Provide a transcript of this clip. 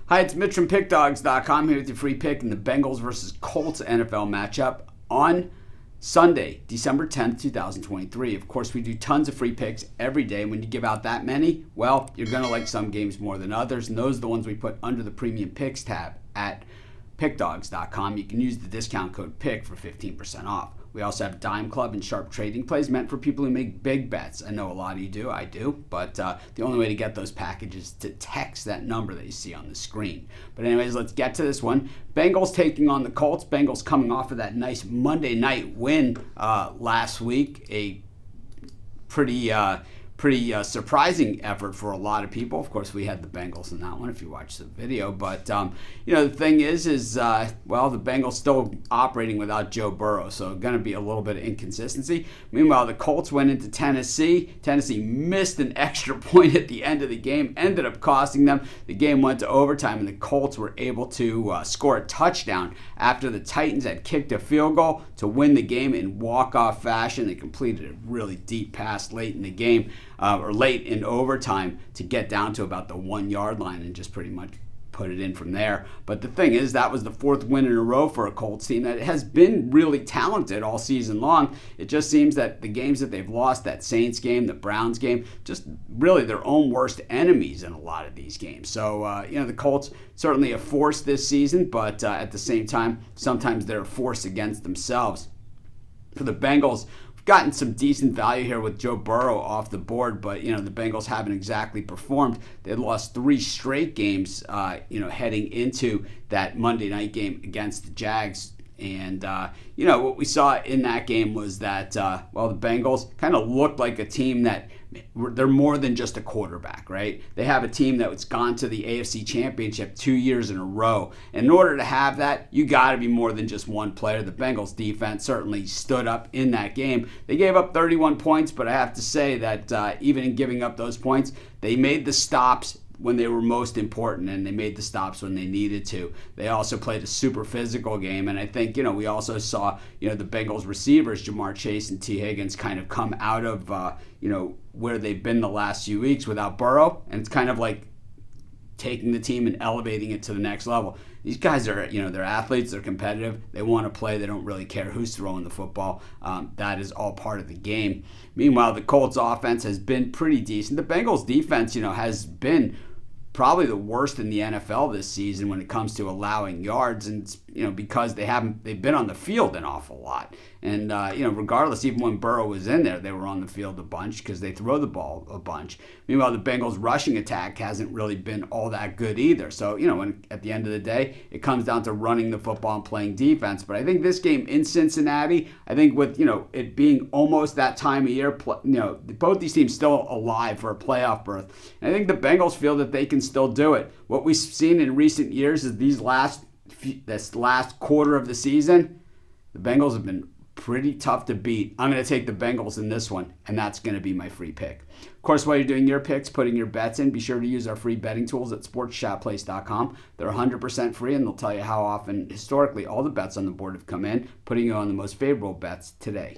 Hi, it's Mitch from Pickdawgz.com here with your free pick in the Bengals versus Colts NFL matchup on Sunday, December 10th, 2023. Of course, we do tons of free picks every day. When you give out that many, well, you're going to like some games more than others, and those are the ones we put under the Premium Picks tab at Pickdawgz.com. You can use the discount code PICK for 15% off. We also have Dime Club and Sharp Trading Plays meant for people who make big bets. I know a lot of you do, I do, but the only way to get those packages is to text that number that you see on the screen. But anyways, let's get to this one. Bengals taking on the Colts. Bengals coming off of that nice Monday night win last week. A pretty surprising effort for a lot of people. Of course, we had the Bengals in that one if you watch the video. But, the thing is the Bengals still operating without Joe Burrow, so going to be a little bit of inconsistency. Meanwhile, the Colts went into Tennessee. Tennessee missed an extra point at the end of the game, ended up costing them. The game went to overtime, and the Colts were able to score a touchdown after the Titans had kicked a field goal to win the game in walk-off fashion. They completed a really deep pass late in the game. Or late in overtime to get down to about the 1 yard line and just pretty much put it in from there. But the thing is, that was the fourth win in a row for a Colts team that has been really talented all season long. It just seems that the games that they've lost, that Saints game, the Browns game, just really their own worst enemies in a lot of these games. So, the Colts certainly a force this season, but at the same time, sometimes they're a force against themselves. For the Bengals, gotten some decent value here with Joe Burrow off the board, but the Bengals haven't exactly performed. They lost 3 straight games heading into that Monday night game against the Jags. And what we saw in that game was that the Bengals kind of looked like a team that they're more than just a quarterback, right? They have a team that's gone to the AFC Championship 2 years in a row. And in order to have that, you got to be more than just one player. The Bengals defense certainly stood up in that game. They gave up 31 points, but I have to say that even in giving up those points, they made the stops when they were most important, and they made the stops when they needed to. They also played a super physical game, and I think, we also saw, the Bengals receivers, Jamar Chase and T. Higgins, kind of come out of, where they've been the last few weeks without Burrow, and it's kind of like taking the team and elevating it to the next level. These guys are, they're athletes, they're competitive, they want to play, they don't really care who's throwing the football. That is all part of the game. Meanwhile, the Colts offense has been pretty decent. The Bengals defense, has been probably the worst in the NFL this season when it comes to allowing yards, and because they've been on the field an awful lot. And regardless, even when Burrow was in there, they were on the field a bunch because they throw the ball a bunch. Meanwhile, the Bengals rushing attack hasn't really been all that good either. So, when at the end of the day, it comes down to running the football and playing defense. But I think this game in Cincinnati, I think with, it being almost that time of year, both these teams still alive for a playoff berth. And I think the Bengals feel that they can still do it. What we've seen in recent years is this last quarter of the season, the Bengals have been pretty tough to beat. I'm going to take the Bengals in this one, and that's going to be my free pick. Of course, while you're doing your picks, putting your bets in, be sure to use our free betting tools at sportsshopplace.com. They're 100% free, and they'll tell you how often, historically, all the bets on the board have come in, putting you on the most favorable bets today.